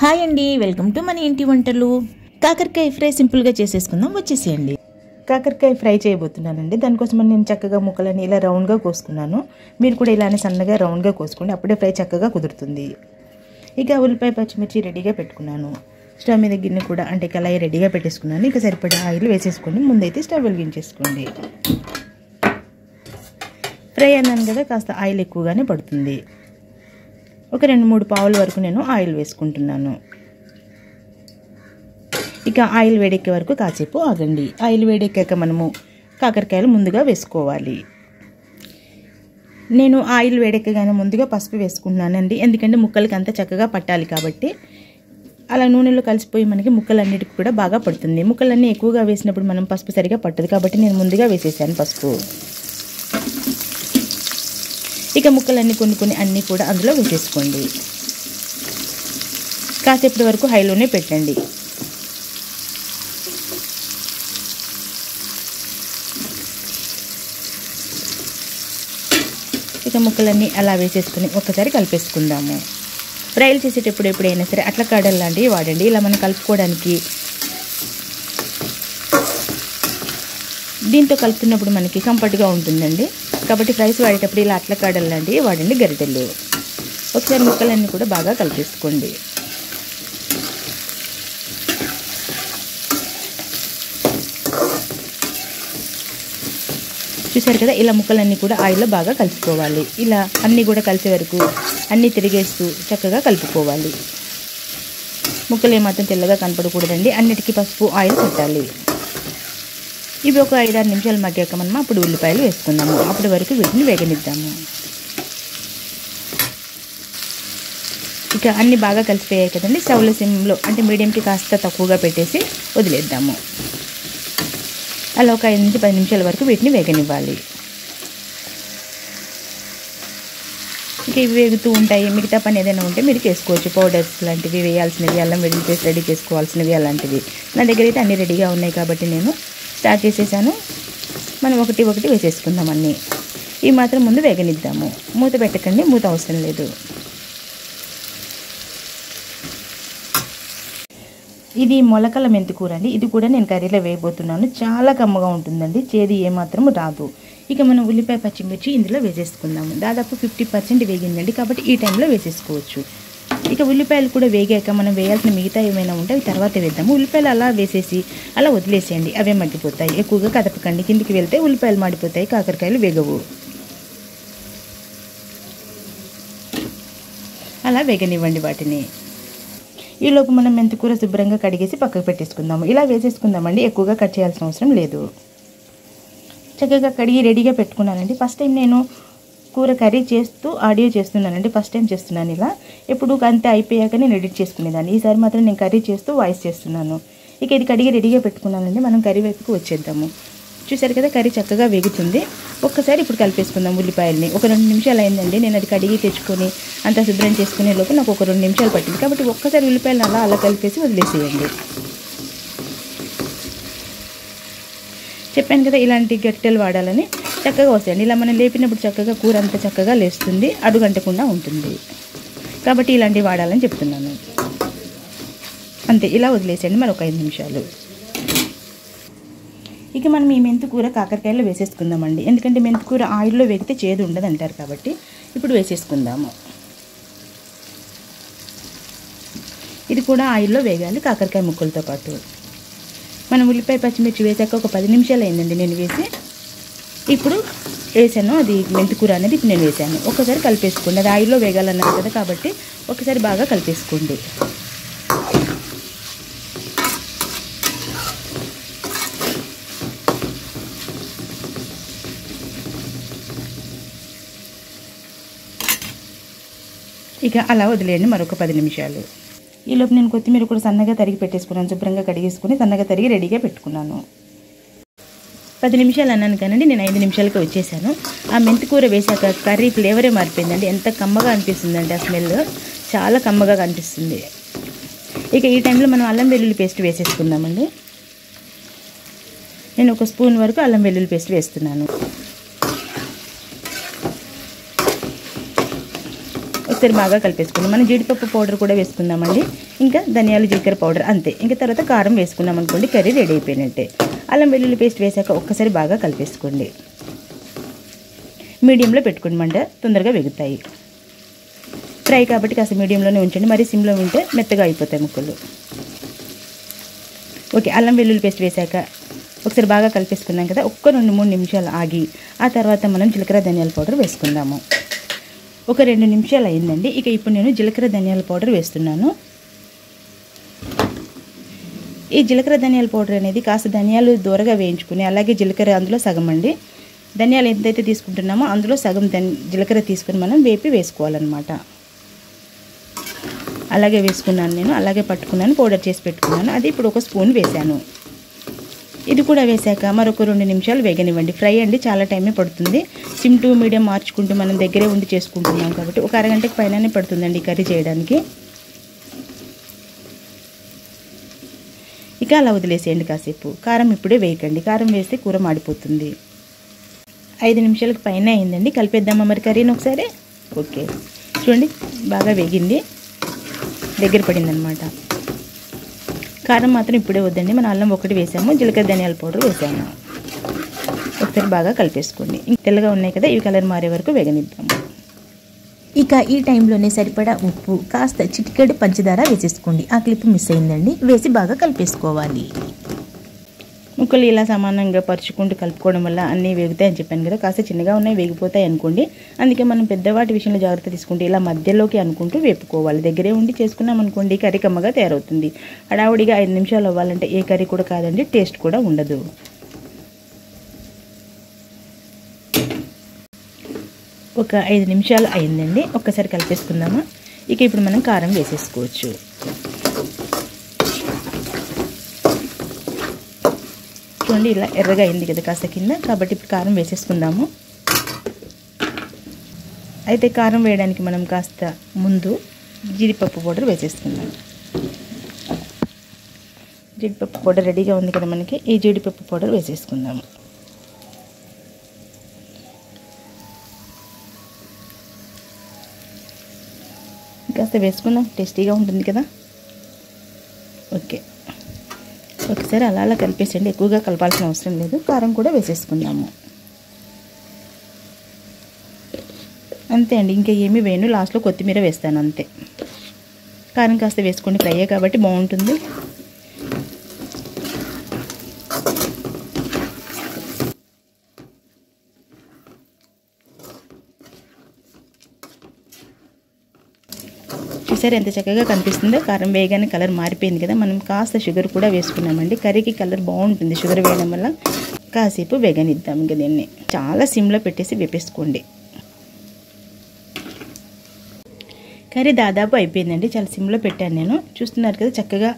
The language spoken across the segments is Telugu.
హాయ్ అండి, వెల్కమ్ టు మన ఇంటి వంటలు. కాకరకాయ ఫ్రై సింపుల్గా చేసేసుకుందాం, వచ్చేసేయండి. కాకరకాయ ఫ్రై చేయబోతున్నానండి. దానికోసం నేను చక్కగా ముక్కలని ఇలా రౌండ్గా కోసుకున్నాను. మీరు కూడా ఇలానే సన్నగా రౌండ్గా కోసుకోండి, అప్పుడే ఫ్రై చక్కగా కుదురుతుంది. ఇక ఉల్లిపాయ పచ్చిమిర్చి రెడీగా పెట్టుకున్నాను. స్టవ్ మీద గిన్నె కూడా అంటే కళాయి రెడీగా పెట్టేసుకున్నాను. ఇక సరిపడా ఆయిల్ వేసేసుకోండి. ముందైతే స్టవ్ వెలిగించేసుకోండి. ఫ్రై అన్నాను కదా, కాస్త ఆయిల్ ఎక్కువగానే పడుతుంది. ఒక 2-3 పావుల వరకు నేను ఆయిల్ వేసుకుంటున్నాను. ఇక ఆయిల్ వేడెక్కే వరకు కాసేపు ఆగండి. ఆయిల్ వేడెక్కాక మనము కాకరకాయలు ముందుగా వేసుకోవాలి. నేను ఆయిల్ వేడెక్కగానే ముందుగా పసుపు వేసుకుంటున్నానండి, ఎందుకంటే ముక్కలకి అంతా చక్కగా పట్టాలి కాబట్టి. అలా నూనెలో కలిసిపోయి మనకి ముక్కలన్నిటికి కూడా బాగా పడుతుంది. ముక్కలన్నీ ఎక్కువగా వేసినప్పుడు మనం పసుపు సరిగా పట్టదు కాబట్టి నేను ముందుగా వేసేసాను పసుపు. ఇక ముక్కలన్నీ కొన్ని అన్నీ కూడా అందులో వేసేసుకోండి. కాసేపటి వరకు హైలోనే పెట్టండి. ఇక ముక్కలన్నీ అలా వేసేసుకుని ఒక్కసారి కలిపేసుకుందాము. ఫ్రైలు చేసేటప్పుడు ఎప్పుడైనా సరే అట్ల కాడలు లాంటివి వాడండి. ఇలా మనం కలుపుకోవడానికి దీంతో కలుపుతున్నప్పుడు మనకి కంఫర్ట్గా ఉంటుందండి. కాబట్టి ఫ్రైస్ వాడేటప్పుడు ఇలా అట్ల కాడలు లాంటివి వాడండి, గరిటెలు. ఒకసారి ముక్కలన్నీ కూడా బాగా కలిపేసుకోండి. చూసారు కదా, ఇలా ముక్కలన్నీ కూడా ఆయిల్లో బాగా కలుపుకోవాలి. ఇలా అన్నీ కూడా కలిసే వరకు అన్నీ తిరిగేస్తూ చక్కగా కలుపుకోవాలి. ముక్కలు ఏమాత్రం తెల్లగా కనపడకూడదండి. అన్నిటికీ పసుపు ఆయిల్ పెట్టాలి. ఇవి ఒక 5-6 నిమిషాలు మగ్గాక మనం అప్పుడు ఉల్లిపాయలు వేసుకుందాము. అప్పటి వరకు వీటిని వేగనిద్దాము. ఇక అన్నీ బాగా కలిసిపోయాయి కదండి. స్టవ్లో సిమ్లో అంటే మీడియంకి కాస్త తక్కువగా పెట్టేసి వదిలేద్దాము. అలా ఒక 5-10 నిమిషాల వరకు వీటిని వేగనివ్వాలి. ఇక ఇవి వేగుతూ ఉంటాయి. మిగతా పని ఏదైనా ఉంటే మీరు చేసుకోవచ్చు. పౌడర్స్ లాంటివి వేయాల్సినవి, అల్లం వెల్లుల్లి పేస్ట్ రెడీ చేసుకోవాల్సినవి అలాంటివి. నా దగ్గర అయితే అన్నీ రెడీగా ఉన్నాయి కాబట్టి నేను స్టార్ట్ చేసేసాను. మనం ఒకటి వేసేసుకుందాం అన్నీ. ఇవి మాత్రం ముందు వేగనిద్దాము. మూత పెట్టకండి, మూత అవసరం లేదు. ఇది మొలకల మెంతి కూర అండి. ఇది కూడా నేను కర్రీలో వేయబోతున్నాను. చాలా కమ్మగా ఉంటుందండి, చేదు ఏమాత్రం రాదు. ఇక మనం ఉల్లిపాయ పచ్చిమిర్చి ఇందులో వేసేసుకుందాము. దాదాపు 50% వేగిందండి కాబట్టి ఈ టైంలో వేసేసుకోవచ్చు. ఇక ఉల్లిపాయలు కూడా వేగాక మనం వేయాల్సిన మిగతా ఏమైనా ఉంటే అవి తర్వాత వేద్దాము. ఉల్లిపాయలు అలా వేసేసి అలా వదిలేసేయండి, అవే మగ్గిపోతాయి. ఎక్కువగా కదపకండి, కిందికి వెళ్తే ఉల్లిపాయలు మాడిపోతాయి, కాకరకాయలు వేగవు. అలా వేగనివ్వండి వాటిని. ఈలోపు మనం మెంతికూర శుభ్రంగా కడిగేసి పక్కకు పెట్టేసుకుందాము. ఇలా వేసేసుకుందామండి, ఎక్కువగా కట్ చేయాల్సిన అవసరం లేదు. చక్కగా కడిగి రెడీగా పెట్టుకున్నానండి. ఫస్ట్ టైం నేను కూర కర్రీ చేస్తూ ఆడియో చేస్తున్నానండి. ఫస్ట్ టైం చేస్తున్నాను ఇలా. ఎప్పుడు అంతే అయిపోయాక నేను ఎడిట్ చేసుకునేదాన్ని. ఈసారి మాత్రం నేను కర్రీ చేస్తూ వాయిస్ చేస్తున్నాను. ఇక ఇది కడిగి రెడీగా పెట్టుకున్నానండి. మనం కర్రీ వైపుకి వచ్చేద్దాము. చూసారు కదా, కర్రీ చక్కగా వేగుతుంది. ఒక్కసారి ఇప్పుడు కలిపేసుకుందాం ఉల్లిపాయల్ని. ఒక 2 నిమిషాలు అయిందండి. నేను అది కడిగి తెచ్చుకొని అంతా శుభ్రం చేసుకునే లోపు నాకు ఒక 2 నిమిషాలు పట్టింది. కాబట్టి ఒక్కసారి ఉల్లిపాయలను అలా కలిపేసి వదిలేసేయండి. చెప్పాను కదా, ఇలాంటి గరిటెలు వాడాలని. చక్కగా వస్తాయండి. ఇలా మనం లేపినప్పుడు చక్కగా కూర అంతా చక్కగా లేస్తుంది, అడుగంటకుండా ఉంటుంది. కాబట్టి ఇలాంటివి వాడాలని చెప్తున్నాను. అంతే, ఇలా వదిలేసేయండి మరి ఒక 5 నిమిషాలు. ఇక మనం ఈ మెంతికూర కాకరకాయలో వేసేసుకుందామండి. ఎందుకంటే మెంతికూర ఆయిల్లో వేగితే చేదు ఉండదు అంటారు కాబట్టి ఇప్పుడు వేసేసుకుందాము. ఇది కూడా ఆయిల్లో వేగాలి కాకరకాయ ముక్కలతో పాటు. మనం ఉల్లిపాయ పచ్చిమిర్చి వేసాక ఒక 10 నిమిషాలు అయిందండి నేను వేసి. ఇప్పుడు వేసాను అది మెంతికూర అనేది. ఇప్పుడు నేను వేసాను. ఒకసారి కలిపేసుకోండి. అది ఆయిల్లో వేగాలన్నారు కదా కాబట్టి ఒకసారి బాగా కలిపేసుకోండి. ఇక అలా వదిలేయండి మరొక 10 నిమిషాలు. ఈలోపు నేను కొత్తిమీర కూడా సన్నగా తరిగి పెట్టేసుకున్నాను. శుభ్రంగా కడిగేసుకుని సన్నగా తరిగి రెడీగా పెట్టుకున్నాను. 10 నిమిషాలు అన్నాను కానండి, నేను 5 నిమిషాలకి వచ్చేసాను. ఆ మెంతికూర వేసాక కర్రీ ఫ్లేవరే మారిపోయిందండి. ఎంత కమ్మగా అనిపిస్తుందండి, ఆ స్మెల్ చాలా కమ్మగా కనిపిస్తుంది. ఇక ఈ టైంలో మనం అల్లం వెల్లుల్లి పేస్ట్ వేసేసుకుందామండి. నేను 1 స్పూన్ వరకు అల్లం వెల్లుల్లి పేస్ట్ వేస్తున్నాను. ఒకసారి బాగా కలిపేసుకుందాం. మనం జీడిపప్పు పౌడర్ కూడా వేసుకుందామండి. ఇంకా ధనియాలు జీలకర్ర పౌడర్ అంతే. ఇంకా తర్వాత కారం వేసుకున్నాం అనుకోండి, కర్రీ రెడీ అయిపోయినట్టే. అల్లం వెల్లుల్లి పేస్ట్ వేసాక ఒక్కసారి బాగా కలిపేసుకోండి. మీడియంలో పెట్టుకోండి, మంట తొందరగా వేగుతాయి. ఫ్రై కాబట్టి కాస్త మీడియంలోనే ఉంచండి, మరి సిమ్లో ఉంటే మెత్తగా అయిపోతాయి ముక్కలు. ఓకే, అల్లం వెల్లుల్లి పేస్ట్ వేసాక ఒకసారి బాగా కలిపేసుకున్నాం కదా, ఒక్క 2-3 నిమిషాలు ఆగి ఆ తర్వాత మనం జీలకర్ర ధనియాల పౌడర్ వేసుకుందాము. ఒక 2 నిమిషాలు అయిందండి. ఇక ఇప్పుడు నేను జీలకర్ర ధనియాల పౌడర్ వేస్తున్నాను. ఈ జీలకర్ర ధనియాల పౌడర్ అనేది కాస్త ధనియాలు దూరగా వేయించుకుని, అలాగే జీలకర్ర అందులో సగం అండి, ధనియాలు ఎంతైతే తీసుకుంటున్నామో అందులో సగం జీలకర్ర తీసుకుని మనం వేపి వేసుకోవాలన్నమాట. అలాగే వేసుకున్నాను నేను, అలాగే పట్టుకున్నాను, పౌడర్ చేసి పెట్టుకున్నాను. అది ఇప్పుడు 1 స్పూన్ వేసాను. ఇది కూడా వేసాక మరొక 2 నిమిషాలు వేగనివ్వండి. ఫ్రై అండి, చాలా టైమే పడుతుంది. సిమ్ టు మీడియం మార్చుకుంటూ మనం దగ్గరే ఉండి చేసుకుంటున్నాం కాబట్టి ఒక అరగంటకి పైననే పడుతుందండి కర్రీ చేయడానికి. ఇక అలా వదిలేసేయండి కాసేపు. కారం ఇప్పుడే వేయకండి, కారం వేస్తే కూర మాడిపోతుంది. 5 నిమిషాలకు పైన అయిందండి. కలిపేద్దామా మరి కర్రీని ఒకసారి? ఓకే, చూడండి బాగా వేగింది, దగ్గర పడిందనమాట. కారం మాత్రం ఇప్పుడే వద్దండి, మన అల్లం ఒకటి వేసాము, జీలకర్ర ధనియాల పౌడర్ వేసాము. ఒకసారి బాగా కలిపేసుకోండి. తెల్లగా ఉన్నాయి కదా, ఇవి కలర్ మారే వరకు వేగనిద్దాము. ఇక ఈ టైంలోనే సరిపడా ఉప్పు, కాస్త చిటికెడు పంచదార వేసేసుకోండి. ఆ క్లిప్ మిస్ అయిందండి, వేసి బాగా కలిపేసుకోవాలి. ముక్కలు ఇలా సమానంగా పరుచుకుంటూ కలుపుకోవడం వల్ల అన్నీ వేగుతాయని చెప్పాను కదా, కాస్త చిన్నగా ఉన్నాయి వేగిపోతాయి అనుకోండి. అందుకే మనం పెద్దవాటి విషయంలో జాగ్రత్త తీసుకుంటే ఇలా మధ్యలోకి అనుకుంటూ వేపుకోవాలి. దగ్గరే ఉండి చేసుకున్నాం అనుకోండి కర్రీ కమ్మగా తయారవుతుంది. హడావుడిగా 5 నిమిషాలు అవ్వాలంటే ఏ కర్రీ కూడా కాదండి, టేస్ట్ కూడా ఉండదు. ఒక 5 నిమిషాలు అయిందండి, ఒక్కసారి కలిపేసుకుందామా. ఇక ఇప్పుడు మనం కారం వేసేసుకోవచ్చు. చూడండి ఇలా ఎర్రగా అయింది కదా కాస్త కింద, కాబట్టి ఇప్పుడు కారం వేసేసుకుందాము. అయితే కారం వేయడానికి మనం కాస్త ముందు జీడిపప్పు పౌడర్ వేసేసుకుందాం. జీడిపప్పు పౌడర్ రెడీగా ఉంది కదా మనకి, ఈ జీడిపప్పు పౌడర్ వేసేసుకుందాము. కాస్త వేసుకుందాం, టేస్టీగా ఉంటుంది కదా. ఓకే, ఒకసారి అలా అలా కలిపేసండి, ఎక్కువగా కలపాల్సిన అవసరం లేదు. కారం కూడా వేసేసుకుందాము. అంతే అండి, ఇంకా ఏమీ వేయను, లాస్ట్లో కొత్తిమీర వేస్తాను అంతే. కారం కాస్త వేసుకోండి, ఫ్రై కాబట్టి బాగుంటుంది. చూసారు ఎంత చక్కగా కనిపిస్తుందో. కారం వేయగానే కలర్ మారిపోయింది కదా. మనం కాస్త షుగర్ కూడా వేసుకున్నామండి, కర్రీకి కలర్ బాగుంటుంది షుగర్ వేయడం వల్ల. కాసేపు వేగనిద్దాం. ఇంకా దీన్ని చాలా సిమ్లో పెట్టేసి వేపేసుకోండి. కర్రీ దాదాపు అయిపోయిందండి, చాలా సిమ్లో పెట్టాను నేను. చూస్తున్నారు కదా చక్కగా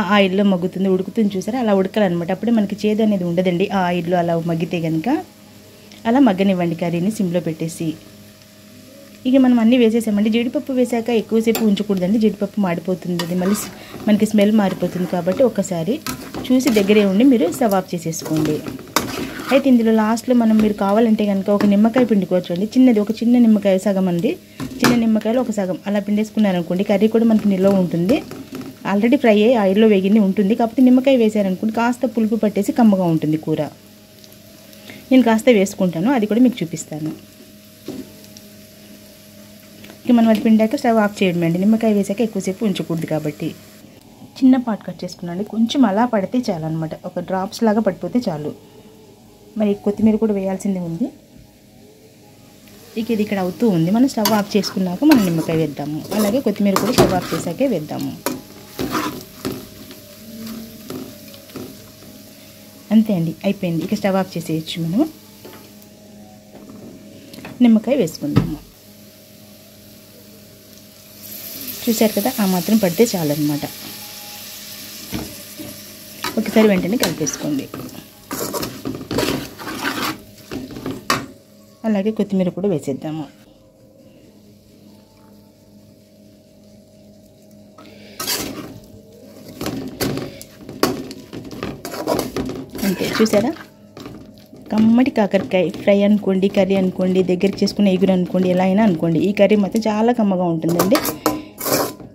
ఆ ఆయిల్లో మగ్గుతుంది, ఉడుకుతుంది. చూసారా, అలా ఉడకాలన్నమాట. అప్పుడే మనకి చేదు అనేది ఉండదండి ఆ ఆయిల్లో అలా మగ్గితే కనుక. అలా మగ్గనివ్వండి కర్రీని సిమ్లో పెట్టేసి. ఇక మనం అన్నీ వేసేసామండి. జీడిపప్పు వేసాక ఎక్కువసేపు ఉంచకూడదండి, జీడిపప్పు మాడిపోతుంది, అది మళ్ళీ మనకి స్మెల్ మారిపోతుంది. కాబట్టి ఒక్కసారి చూసి దగ్గరే ఉండి మీరు స్టవ్ ఆఫ్ చేసేసుకోండి. అయితే ఇందులో లాస్ట్లో మీరు కావాలంటే కనుక ఒక నిమ్మకాయ పిండుకోవచ్చు అండి, చిన్నది, ఒక చిన్న నిమ్మకాయ సగం అండి, చిన్న నిమ్మకాయలు ఒక సగం అలా పిండేసుకున్నారనుకోండి కర్రీ కూడా మనకి నిల్వ ఉంటుంది. ఆల్రెడీ ఫ్రై అయ్యి ఆయిల్లో వేగింది ఉంటుంది, కాకపోతే నిమ్మకాయ వేసారనుకోండి కాస్త పులుపు పట్టేసి కమ్మగా ఉంటుంది కూర. నేను కాస్త వేసుకుంటాను, అది కూడా మీకు చూపిస్తాను. ఇక మనం అది పిండాక స్టవ్ ఆఫ్ చేయడం అండి. నిమ్మకాయ వేసాక ఎక్కువసేపు ఉంచకూడదు కాబట్టి. చిన్న పాట్ కట్ చేసుకున్నాండి, కొంచెం అలా పడితే చాలు అనమాట, ఒక డ్రాప్స్ లాగా పడిపోతే చాలు. మరి కొత్తిమీర కూడా వేయాల్సిందే ఉంది. ఇక ఇది ఇక్కడ అవుతూ ఉంది, మనం స్టవ్ ఆఫ్ చేసుకున్నాక మనం నిమ్మకాయ వేద్దాము. అలాగే కొత్తిమీర కూడా స్టవ్ ఆఫ్ చేసాకే వేద్దాము. అంతే అండి, అయిపోయింది. ఇక స్టవ్ ఆఫ్ చేసేయచ్చు. మనం నిమ్మకాయ వేసుకుందాము. చూశారు కదా, ఆ మాత్రం పడితే చాలన్నమాట. ఒకసారి వెంటనే కలిపేసుకోండి. అలాగే కొత్తిమీర కూడా వేసేద్దాము. అంతే, చూసారా, కమ్మటి కాకరకాయ ఫ్రై అనుకోండి, కర్రీ అనుకోండి, దగ్గరికి చేసుకున్న ఎగురు అనుకోండి, ఎలా అయినా అనుకోండి, ఈ కర్రీ మాత్రం చాలా కమ్మగా ఉంటుందండి.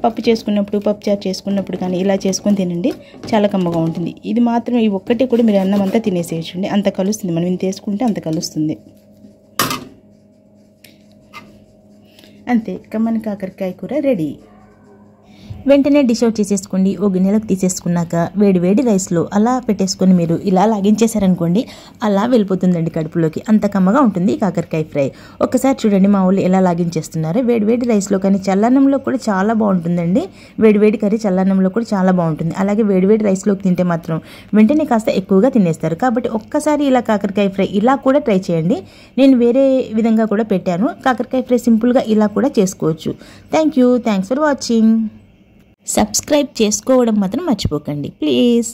పప్పు చేసుకున్నప్పుడు, పప్పు చారు చేసుకున్నప్పుడు కానీ ఇలా చేసుకొని తినండి, చాలా కమ్మగా ఉంటుంది. ఇది మాత్రం ఈ ఒక్కటే కూడా మీరు అన్నం అంతా తినేసేయచ్చండి, అంత కలుస్తుంది. మనం ఇంత వేసుకుంటే అంత కలుస్తుంది. అంతే, కమ్మని కాకరకాయ కూర రెడీ. వెంటనే డిష్ అవుట్ చేసేసుకోండి. ఓ గిన్నెలోకి తీసేసుకున్నాక వేడి వేడి రైస్లో అలా పెట్టేసుకొని మీరు ఇలా లాగించేశారనుకోండి, అలా వెళ్ళిపోతుందండి కడుపులోకి. అంత కమ్మగా ఉంటుంది కాకరకాయ ఫ్రై. ఒకసారి చూడండి మా వాళ్ళు ఎలా లాగించేస్తున్నారో. వేడి వేడి రైస్లో కానీ చల్లన్నంలో కూడా చాలా బాగుంటుందండి. వేడి వేడి కర్రీ చల్లన్నంలో కూడా చాలా బాగుంటుంది. అలాగే వేడి వేడి రైస్లోకి తింటే మాత్రం వెంటనే కాస్త ఎక్కువగా తినేస్తారు. కాబట్టి ఒక్కసారి ఇలా కాకరకాయ ఫ్రై ఇలా కూడా ట్రై చేయండి. నేను వేరే విధంగా కూడా పెట్టాను. కాకరకాయ ఫ్రై సింపుల్గా ఇలా కూడా చేసుకోవచ్చు. Thanks for watching. సబ్స్క్రైబ్ చేసుకోవడం మాత్రం మర్చిపోకండి ప్లీజ్.